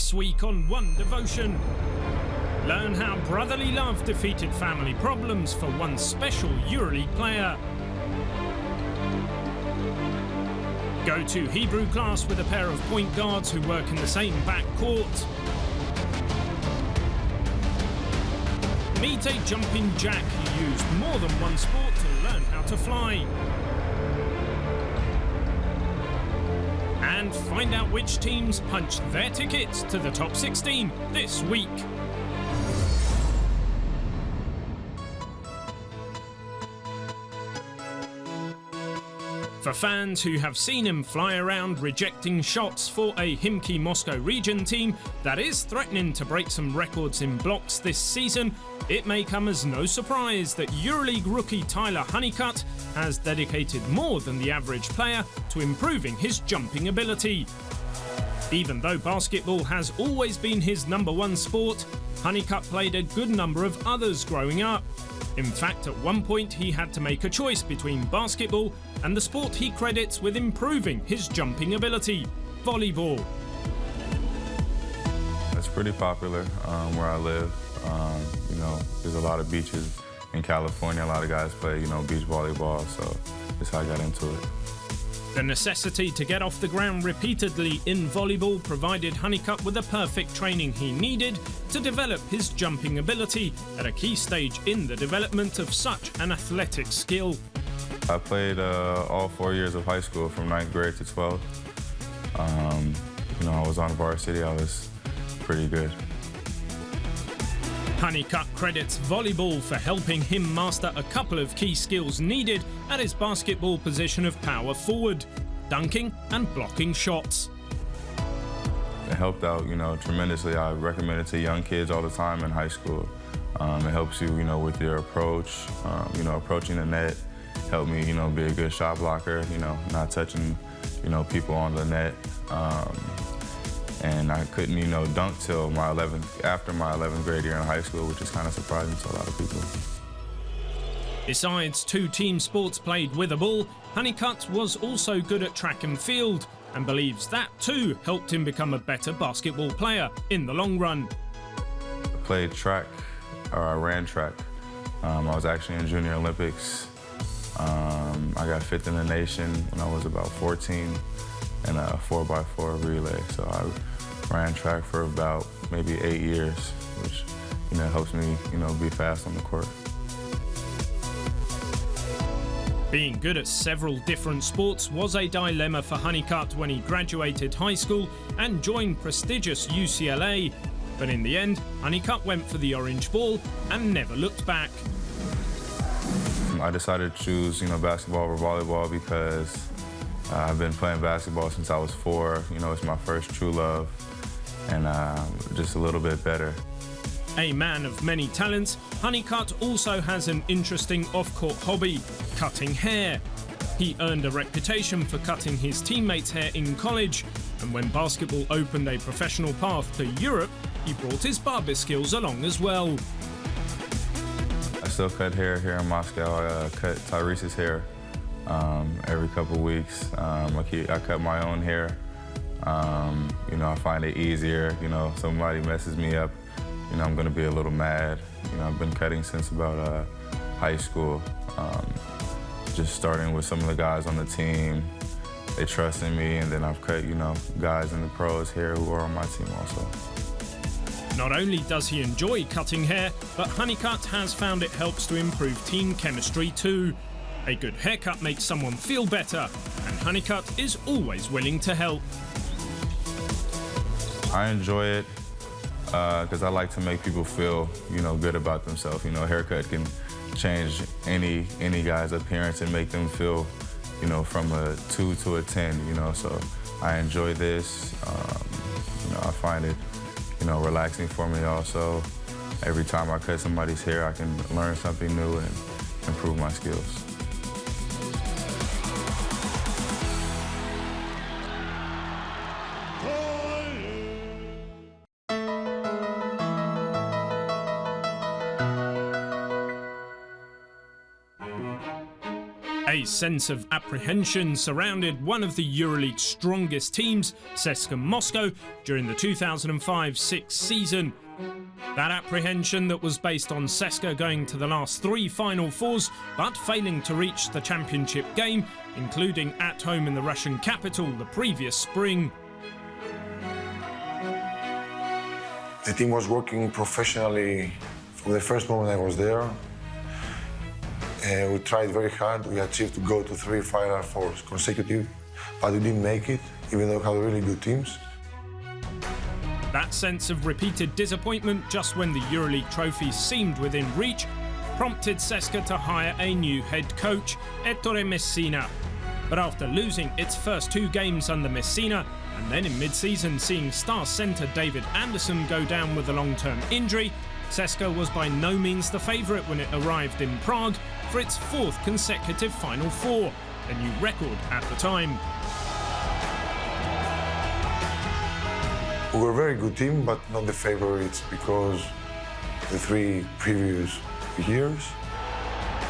This week on One Devotion, learn how brotherly love defeated family problems for one special Euroleague player. Go to Hebrew class with a pair of point guards who work in the same backcourt. Meet a jumping jack who used more than one sport to learn how to fly. And find out which teams punched their tickets to the top 16 this week. For fans who have seen him fly around rejecting shots for a Himki Moscow region team that is threatening to break some records in blocks this season, it may come as no surprise that Euroleague rookie Tyler Honeycutt has dedicated more than the average player to improving his jumping ability. Even though basketball has always been his #1 sport, Honeycutt played a good number of others growing up. In fact, at one point he had to make a choice between basketball and the sport he credits with improving his jumping ability, volleyball. It's pretty popular where I live. There's a lot of beaches in California. A lot of guys play, beach volleyball, so that's how I got into it. The necessity to get off the ground repeatedly in volleyball provided Honeycutt with the perfect training he needed to develop his jumping ability at a key stage in the development of such an athletic skill. I played all 4 years of high school from 9th grade to 12th. I was on varsity. I was pretty good. Honeycutt credits volleyball for helping him master a couple of key skills needed at his basketball position of power forward, dunking and blocking shots. It helped out, tremendously. I recommend it to young kids all the time in high school. It helps you, with your approach, approaching the net. Helped me, be a good shot blocker, not touching, people on the net. And I couldn't, dunk till after my 11th grade year in high school, which is kind of surprising to a lot of people. Besides two team sports played with a ball, Honeycutt was also good at track and field and believes that too helped him become a better basketball player in the long run. I played track, or I ran track. I was actually in Junior Olympics. I got 5th in the nation when I was about 14 in a 4x4 relay. So I ran track for about maybe 8 years, which, helps me, be fast on the court. Being good at several different sports was a dilemma for Honeycutt when he graduated high school and joined prestigious UCLA. But in the end, Honeycutt went for the orange ball and never looked back. I decided to choose, basketball over volleyball because I've been playing basketball since I was 4. It's my first true love, and just a little bit better. A man of many talents, Honeycutt also has an interesting off-court hobby, cutting hair. He earned a reputation for cutting his teammates' hair in college, and when basketball opened a professional path to Europe, he brought his barber skills along as well. I still cut hair here in Moscow. I cut Tyrese's hair every couple weeks. I cut my own hair. I find it easier. Somebody messes me up, I'm gonna be a little mad. I've been cutting since about high school. Just starting with some of the guys on the team. They trust in me, and then I've cut, guys in the pros here who are on my team also. Not only does he enjoy cutting hair, but Honeycutt has found it helps to improve team chemistry too. A good haircut makes someone feel better, and Honeycutt is always willing to help. I enjoy it because I like to make people feel, good about themselves. A haircut can change any guy's appearance and make them feel, from a 2 to a 10, So I enjoy this. I find it, relaxing for me also. Every time I cut somebody's hair, I can learn something new and improve my skills. A sense of apprehension surrounded one of the Euroleague's strongest teams, CSKA Moscow, during the 2005-06 season. That apprehension that was based on CSKA going to the last 3 Final Fours, but failing to reach the championship game, including at home in the Russian capital the previous spring. The team was working professionally from the first moment I was there. We tried very hard. We achieved to go to 3 Final Fours consecutive, but we didn't make it, even though we had really good teams. That sense of repeated disappointment just when the Euroleague trophy seemed within reach prompted CSKA to hire a new head coach, Ettore Messina. But after losing its first 2 games under Messina, and then in mid-season seeing star centre David Anderson go down with a long-term injury, CSKA was by no means the favourite when it arrived in Prague for its 4th consecutive Final Four, a new record at the time. We were a very good team, but not the favourites because the 3 previous years.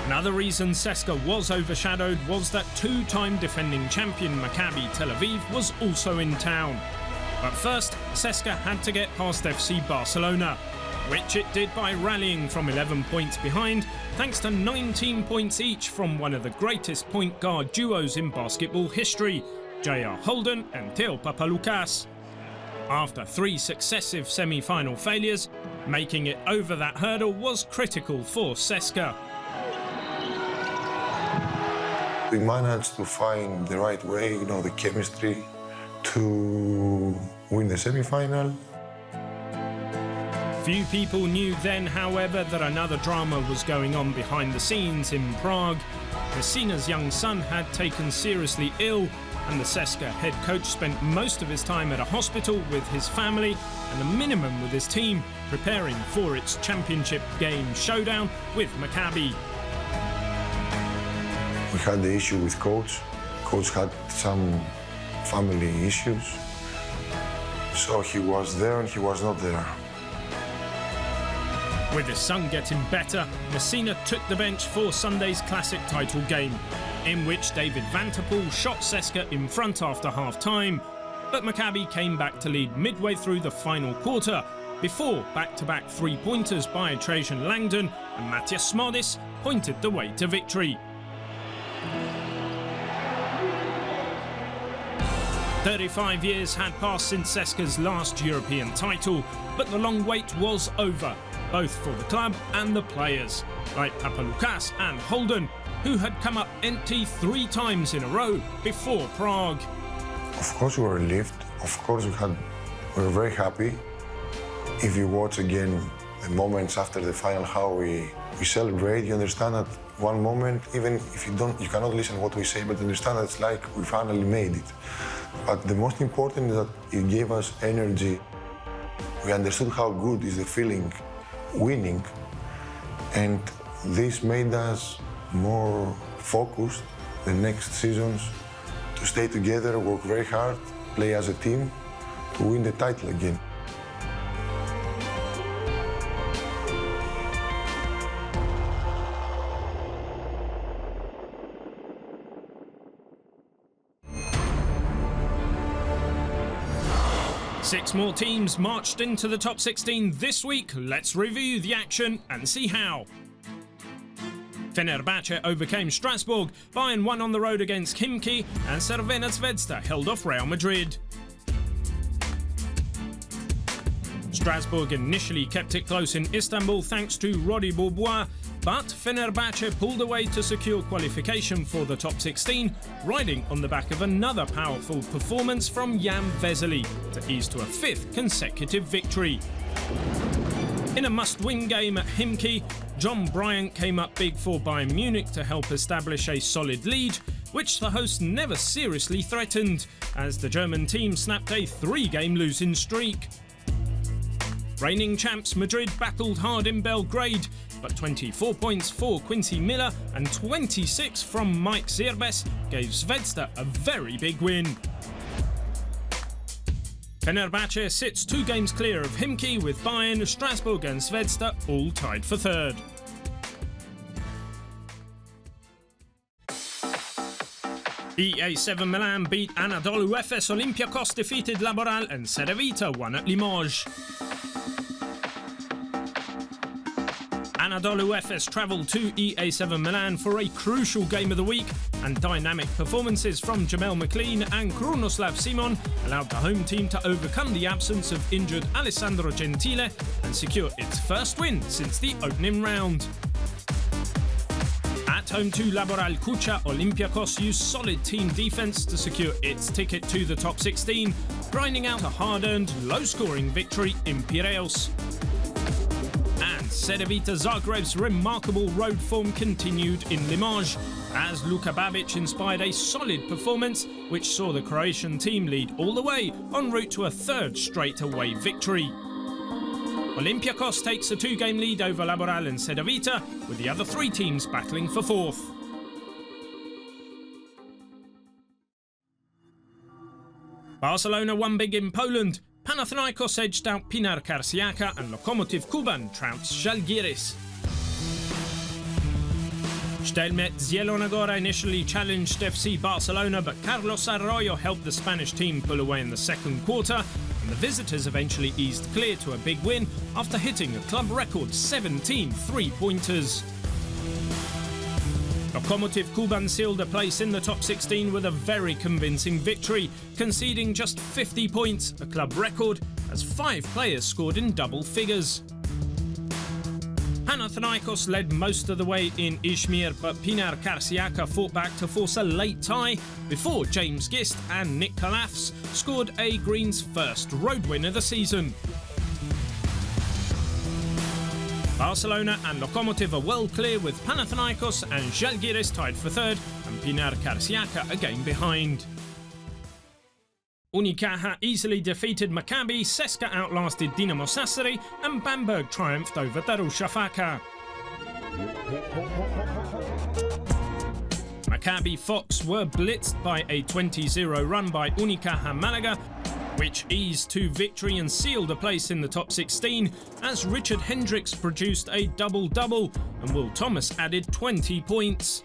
Another reason CSKA was overshadowed was that 2-time defending champion Maccabi Tel Aviv was also in town. But first, CSKA had to get past FC Barcelona, which it did by rallying from 11 points behind, thanks to 19 points each from one of the greatest point guard duos in basketball history, J.R. Holden and Theo Papaloukas. After 3 successive semi-final failures, making it over that hurdle was critical for CSKA. We managed to find the right way, the chemistry to win the semi-final. Few people knew then, however, that another drama was going on behind the scenes in Prague. Messina's young son had taken seriously ill, and the CSKA head coach spent most of his time at a hospital with his family and a minimum with his team, preparing for its championship game showdown with Maccabi. We had the issue with coach. Coach had some family issues, so he was there and he was not there. With his son getting better, Messina took the bench for Sunday's classic title game, in which David Vanterpool shot CSKA in front after half-time, but Maccabi came back to lead midway through the final quarter, before back-to-back 3-pointers by Trajan Langdon and Matthias Smardis pointed the way to victory. 35 years had passed since CSKA's last European title, but the long wait was over, both for the club and the players, like Papaloukas and Holden, who had come up empty 3 times in a row before Prague. Of course we were relieved. Of course we were very happy. If you watch again the moments after the final, how we celebrate, you understand that one moment, even if you cannot listen to what we say, but understand that it's like we finally made it. But the most important is that it gave us energy. We understood how good is the feeling winning, and this made us more focused the next seasons to stay together, work very hard, play as a team to win the title again. Six more teams marched into the top 16 this week. Let's review the action and see how. Fenerbahce overcame Strasbourg, Bayern won on the road against Khimki, and Crvena Zvezda held off Real Madrid. Strasbourg initially kept it close in Istanbul thanks to Rodi Bourbois, but Fenerbahce pulled away to secure qualification for the top 16, riding on the back of another powerful performance from Jan Vesely to ease to a 5th consecutive victory. In a must-win game at Khimki, John Bryant came up big for Bayern Munich to help establish a solid lead, which the hosts never seriously threatened, as the German team snapped a 3-game losing streak. Reigning champs Madrid battled hard in Belgrade, but 24 points for Quincy Miller and 26 from Mike Zirbes gave Zvezda a very big win. Fenerbahce sits 2 games clear of Khimki, with Bayern, Strasbourg and Zvezda all tied for 3rd. EA7 Milan beat Anadolu Efes, Olympiacos defeated Laboral, and Cedevita won at Limoges. Anadolu Efes travelled to EA7 Milan for a crucial game of the week, and dynamic performances from Jamel McLean and Krunoslav Simon allowed the home team to overcome the absence of injured Alessandro Gentile and secure its first win since the opening round. At home to Laboral Cucha, Olympiacos used solid team defence to secure its ticket to the top 16, grinding out a hard-earned, low-scoring victory in Piraeus. And Cedevita Zagreb's remarkable road form continued in Limoges, as Luka Babic inspired a solid performance which saw the Croatian team lead all the way en route to a third straight away victory. Olympiacos takes a 2-game lead over Laboral and Cedevita, with the other 3 teams battling for 4th. Barcelona won big in Poland. Panathinaikos edged out Pinar Karsiaka, and Lokomotiv Kuban trounced Žalgiris. Stelmet Zielona Góra initially challenged FC Barcelona, but Carlos Arroyo helped the Spanish team pull away in the second quarter, and the visitors eventually eased clear to a big win after hitting a club record 17 three-pointers. Lokomotiv Kuban sealed a place in the top 16 with a very convincing victory, conceding just 50 points, a club record, as 5 players scored in double figures. Panathinaikos led most of the way in Izmir, but Pinar Karsiaka fought back to force a late tie before James Gist and Nick Calafs scored a Green's first road win of the season. Barcelona and Lokomotiv are well clear, with Panathinaikos and Žalgiris tied for 3rd and Pinar Karsiaka a game behind. Unicaja easily defeated Maccabi, Ceska outlasted Dinamo Sassari, and Bamberg triumphed over Darussafaka. Maccabi Fox were blitzed by a 20-0 run by Unicaja Malaga, which eased to victory and sealed a place in the top 16, as Richard Hendricks produced a double-double and Will Thomas added 20 points.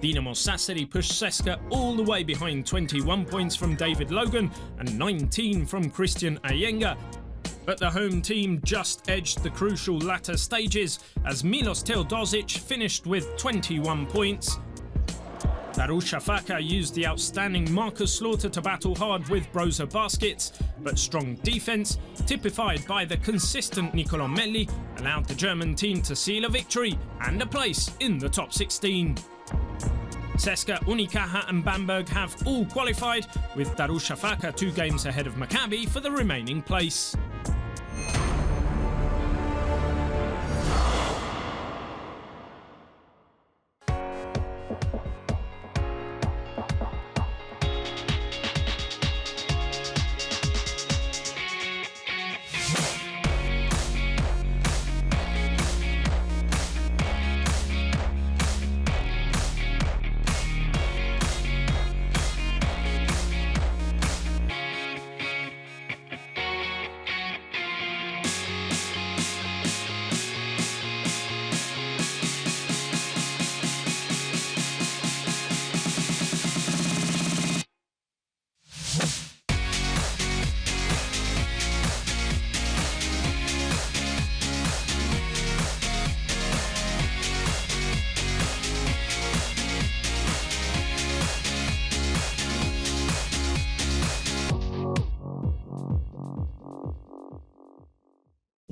Dinamo Sassari pushed Ceska all the way behind 21 points from David Logan and 19 from Christian Ayenga, but the home team just edged the crucial latter stages as Milos Teodosic finished with 21 points. Darussafaka used the outstanding Marcus Slaughter to battle hard with Broza baskets, but strong defence, typified by the consistent Nicolò Melli, allowed the German team to seal a victory and a place in the top 16. Ceska, Unicaja and Bamberg have all qualified, with Darussafaka 2 games ahead of Maccabi for the remaining place.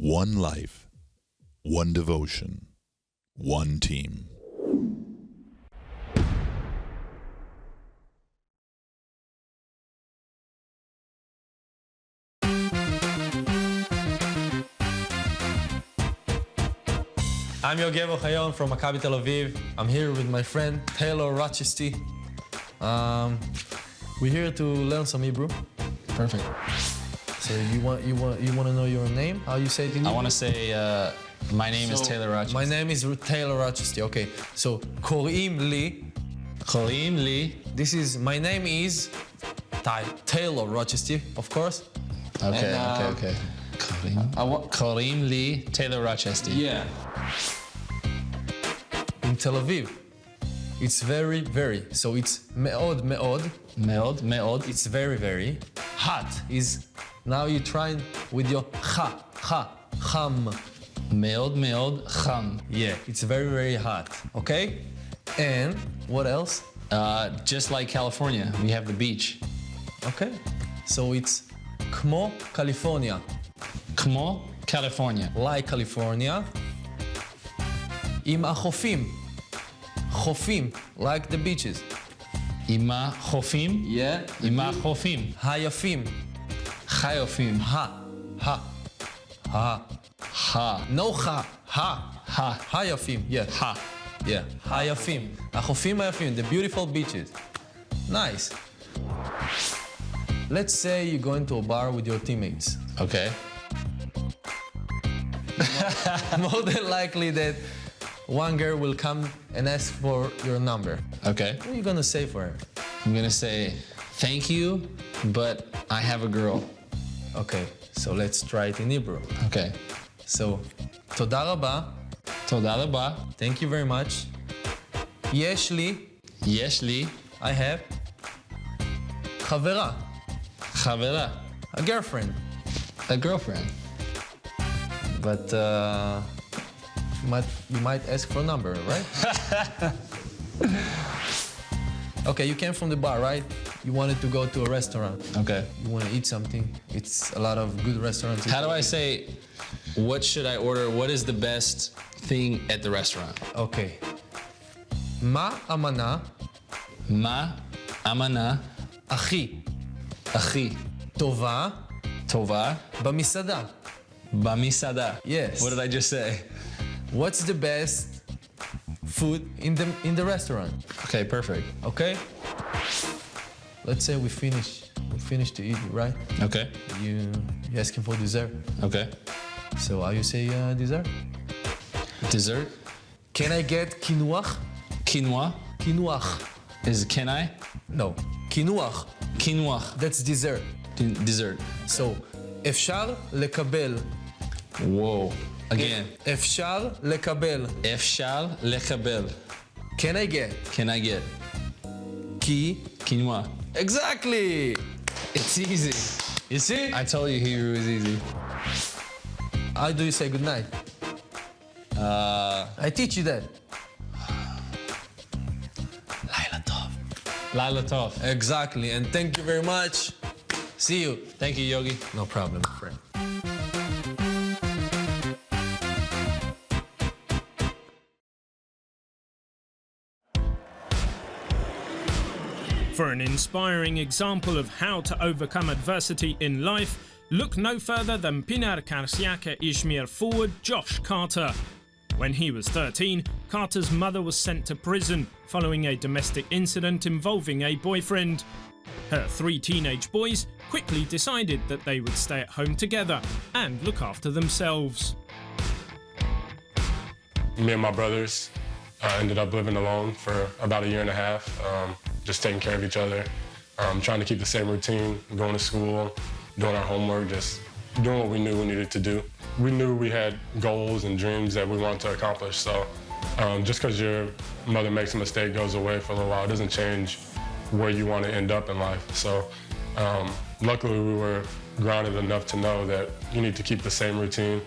One life, one devotion, one team. I'm Yogel Ochayon from Maccabi Tel Aviv. I'm here with my friend Taylor Rochester. We're here to learn some Hebrew. Perfect. So you want to know your name? How you say it in Hebrew? I want to say my name is Taylor Rochester. My name is Taylor Rochester. Okay. So Korim Li. My name is Taylor Rochester, of course. Okay, And, okay. Karim Lee Taylor Rochester. Yeah. In Tel Aviv. It's very, very. So it's me'od, me'od. Meod, meod. It's very, very. Hot is, now you're trying with your ha, cham. Meod, meod, cham. Yeah, it's very, very hot, okay? And what else? Just like California, we have the beach. Okay, so it's כמו California, Como California. like California. עם החופים, חופים, like the beaches. Ima chofim. Yeah. Ima chofim. היפים, Chayofim. ha. Ha. No ha, ha. Ha. היפים, yeah. Ha. Yeah, היפים. החופים היפים, the beautiful beaches. Nice. Let's say you go into a bar with your teammates. Okay. More than likely that one girl will come and ask for your number. Okay. What are you gonna say for her? I'm gonna say thank you, but I have a girl. Okay, so let's try it in Hebrew. Okay. So, תודה רבה, Toda raba. thank you very much. יש לי, Yesh li. I have, חברה, Chavera. a girlfriend. A girlfriend. But you might ask for a number, right? Okay, you came from the bar, right? You wanted to go to a restaurant. Okay. You want to eat something. It's a lot of good restaurants. How do I say, what should I order? What is the best thing at the restaurant? Okay. מה המנה Ma amana הכי achi טובה tova במסעדה? bamisada. Yes. What did I just say? What's the best food in the restaurant? Okay, perfect. Okay. Let's say we finish to eat, right? Okay. You asking for dessert. Okay. So how you say dessert? Dessert. Can I get quinoa? Quinoa Quinoa. is can I? No. Quinoa. Quinoa. That's dessert. Dessert. So אפשר לקבל. Whoa. Again. אפשר לקבל. Efshal lekabel. Can I get? Can I get כי. quinoa? Exactly. It's easy. You see? I told you Hebrew is easy. How do you say goodnight? I teach you that. Laila Tov. Lila Tov. Exactly. And thank you very much. See you. Thank you, Yogi. No problem, friend. For an inspiring example of how to overcome adversity in life, look no further than Pinar Karsiaka Ishmael forward Josh Carter. When he was 13, Carter's mother was sent to prison following a domestic incident involving a boyfriend. Her 3 teenage boys quickly decided that they would stay at home together and look after themselves. Me and my brothers ended up living alone for about 1.5 years, just taking care of each other, trying to keep the same routine, going to school, doing our homework, just doing what we knew we needed to do. We knew we had goals and dreams that we wanted to accomplish, so just because your mother makes a mistake, goes away for a little while, it doesn't change where you want to end up in life. So luckily we were grounded enough to know that you need to keep the same routine,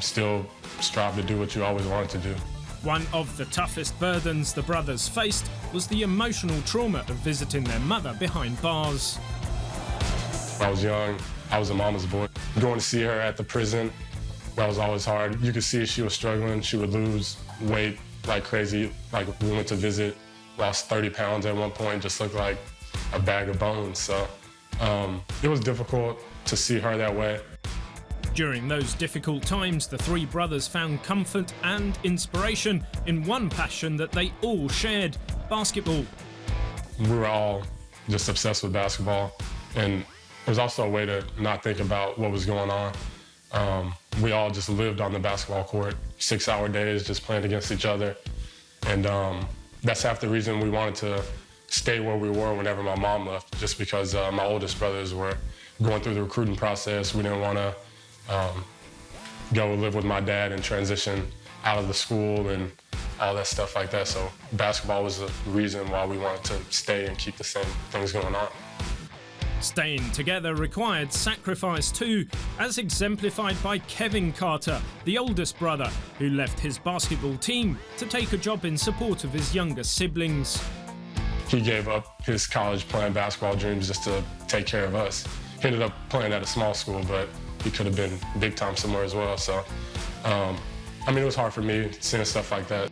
still strive to do what you always wanted to do. One of the toughest burdens the brothers faced was the emotional trauma of visiting their mother behind bars. When I was young, I was a mama's boy. Going to see her at the prison, that was always hard. You could see she was struggling. She would lose weight like crazy. Like we went to visit, lost 30 pounds at one point, just looked like a bag of bones. So it was difficult to see her that way. During those difficult times, the 3 brothers found comfort and inspiration in one passion that they all shared: basketball. We were all just obsessed with basketball, and it was also a way to not think about what was going on. We all just lived on the basketball court, 6-hour days, just playing against each other. And that's half the reason we wanted to stay where we were whenever my mom left, just because my oldest brothers were going through the recruiting process. We didn't want to go live with my dad and transition out of the school and all that stuff like that. So basketball was the reason why we wanted to stay and keep the same things going on. Staying together required sacrifice too, as exemplified by Kevin Carter, the oldest brother, who left his basketball team to take a job in support of his younger siblings. He gave up his college playing basketball dreams just to take care of us. He ended up playing at a small school, but he could have been big time somewhere as well. So, I mean, it was hard for me seeing stuff like that.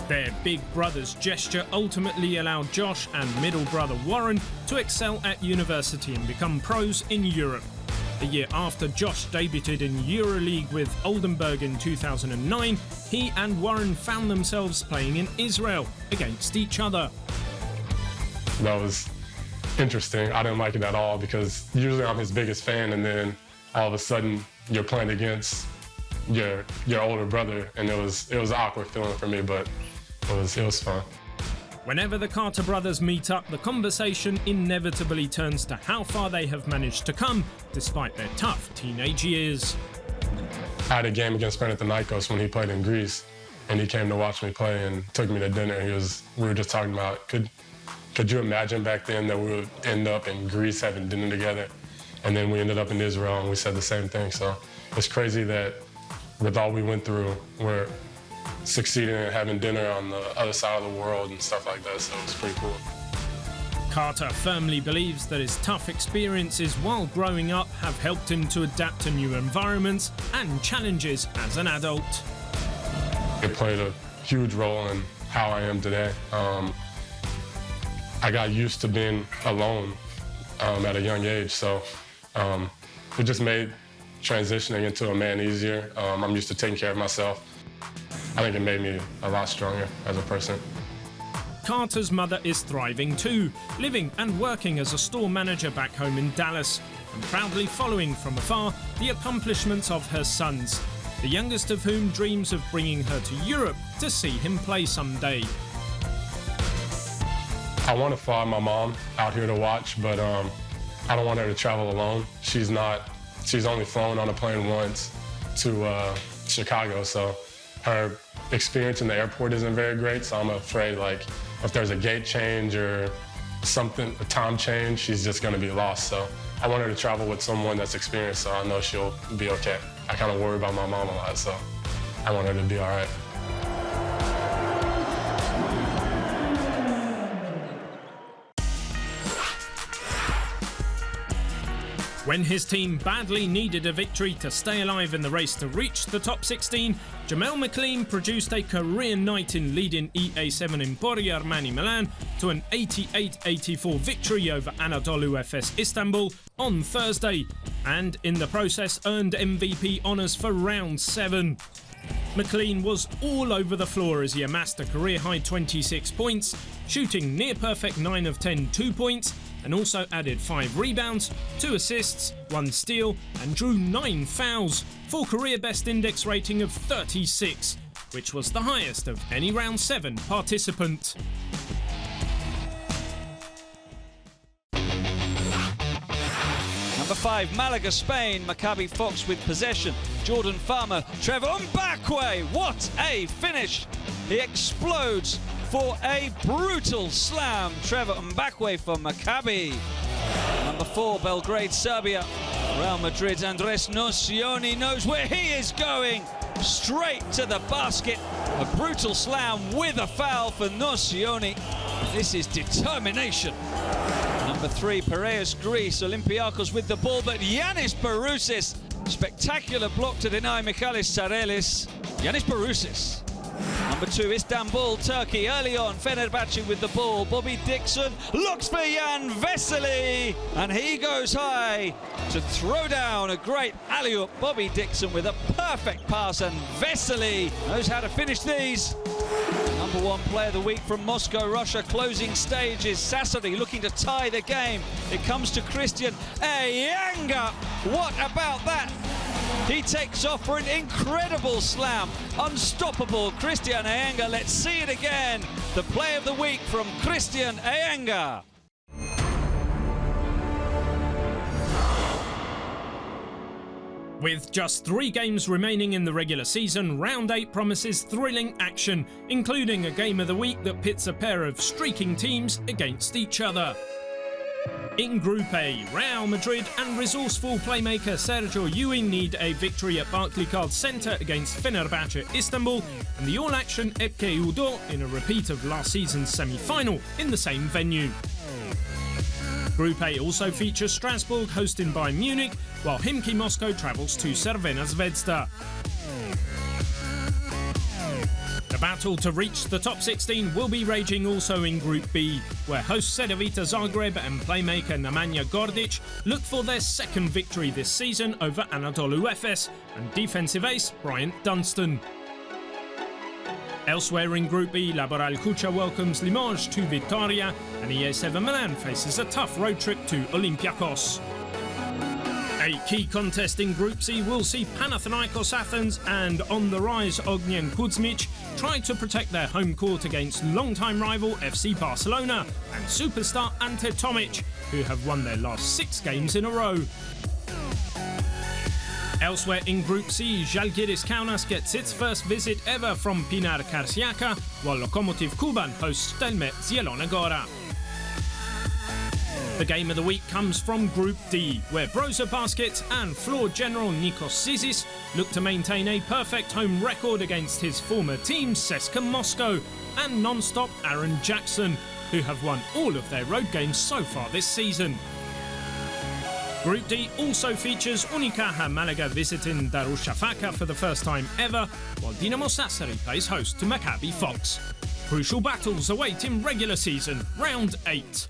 Their big brother's gesture ultimately allowed Josh and middle brother Warren to excel at university and become pros in Europe. A year after Josh debuted in Euroleague with Oldenburg in 2009, he and Warren found themselves playing in Israel against each other. That was interesting. I didn't like it at all because usually I'm his biggest fan, and then all of a sudden you're playing against your older brother, and it was an awkward feeling for me, but it was fun. Whenever the Carter brothers meet up, the conversation inevitably turns to how far they have managed to come despite their tough teenage years. I had a game against Panathinaikos when he played in Greece, and he came to watch me play and took me to dinner. We were just talking about, could you imagine back then that we would end up in Greece having dinner together? And then we ended up in Israel, and we said the same thing. So it's crazy that with all we went through, we're succeeding and having dinner on the other side of the world and stuff like that, so it's pretty cool. Carter firmly believes that his tough experiences while growing up have helped him to adapt to new environments and challenges as an adult. It played a huge role in how I am today. I got used to being alone at a young age, so it just made transitioning into a man easier. I'm used to taking care of myself. I think it made me a lot stronger as a person. Carter's mother is thriving too, living and working as a store manager back home in Dallas, and proudly following from afar the accomplishments of her sons, the youngest of whom dreams of bringing her to Europe to see him play someday. I want to fly my mom out here to watch, but I don't want her to travel alone. She's only flown on a plane once to Chicago, so her experience in the airport isn't very great, so I'm afraid, like, if there's a gate change or something, a time change, she's just gonna be lost. So I want her to travel with someone that's experienced, so I know she'll be okay. I kind of worry about my mom a lot, so I want her to be all right. When his team badly needed a victory to stay alive in the race to reach the top 16, Jamel McLean produced a career night in leading EA7 Emporia Armani Milan to an 88-84 victory over Anadolu Efes Istanbul on Thursday, and in the process earned MVP honours for round 7. McLean was all over the floor as he amassed a career-high 26 points, shooting near-perfect 9 of 10 2-points, and also added 5 rebounds, 2 assists, 1 steal, and drew 9 fouls for career best index rating of 36, which was the highest of any round 7 participant. Number 5, Malaga, Spain. Maccabi Fox with possession. Jordan Farmer, Trevor Mbakwe. What a finish! He explodes for a brutal slam. Trevor Mbakwe for Maccabi. Number 4, Belgrade, Serbia. Real Madrid's Andres Nocioni knows where he is going. Straight to the basket. A brutal slam with a foul for Nocioni. This is determination. Number 3, Piraeus, Greece. Olympiakos with the ball, but Yanis Barousis. Spectacular block to deny Michalis Tsarelis. Yanis Barousis. Number 2, Istanbul, Turkey. Early on, Fenerbahce with the ball. Bobby Dixon looks for Jan Vesely, and he goes high to throw down a great alley-oop. Bobby Dixon with a perfect pass, and Vesely knows how to finish these. Number 1 player of the week from Moscow, Russia. Closing stage is Sassari looking to tie the game. It comes to Christian Eyanga. What about that? He takes off for an incredible slam. Unstoppable Christian Eyanga. Let's see it again. The play of the week from Christian Eyanga. With just 3 games remaining in the regular season, Round 8 promises thrilling action, including a game of the week that pits a pair of streaking teams against each other. In Group A, Real Madrid and resourceful playmaker Sergio Yui need a victory at Barclaycard Centre against Fenerbahce Istanbul, and the all-action Epke Udo in a repeat of last season's semi-final in the same venue. Group A also features Strasbourg hosting Bayern Munich, while Himki Moscow travels to Cervena Zvezda. The battle to reach the top 16 will be raging also in Group B, where host Cedevita Zagreb and playmaker Nemanja Gordic look for their second victory this season over Anadolu Efes and defensive ace Bryant Dunstan. Elsewhere in Group B, Laboral Cucha welcomes Limoges to Victoria, and EA7 Milan faces a tough road trip to Olympiacos. A key contest in Group C will see Panathinaikos Athens and on-the-rise Ognjen Kuzmic try to protect their home court against longtime rival FC Barcelona and superstar Ante Tomic, who have won their last 6 games in a row. Elsewhere in Group C, Žalgiris Kaunas gets its first visit ever from Pinar Karsiaka, while Lokomotiv Kuban hosts Stelmet Zielona Gora. The game of the week comes from Group D, where Broza Baskets and floor general Nikos Zizis look to maintain a perfect home record against his former team CSKA Moscow and non-stop Aaron Jackson, who have won all of their road games so far this season. Group D also features Unicaja Malaga visiting Darussafaka for the first time ever, while Dinamo Sassari plays host to Maccabi Fox. Crucial battles await in regular season, Round 8.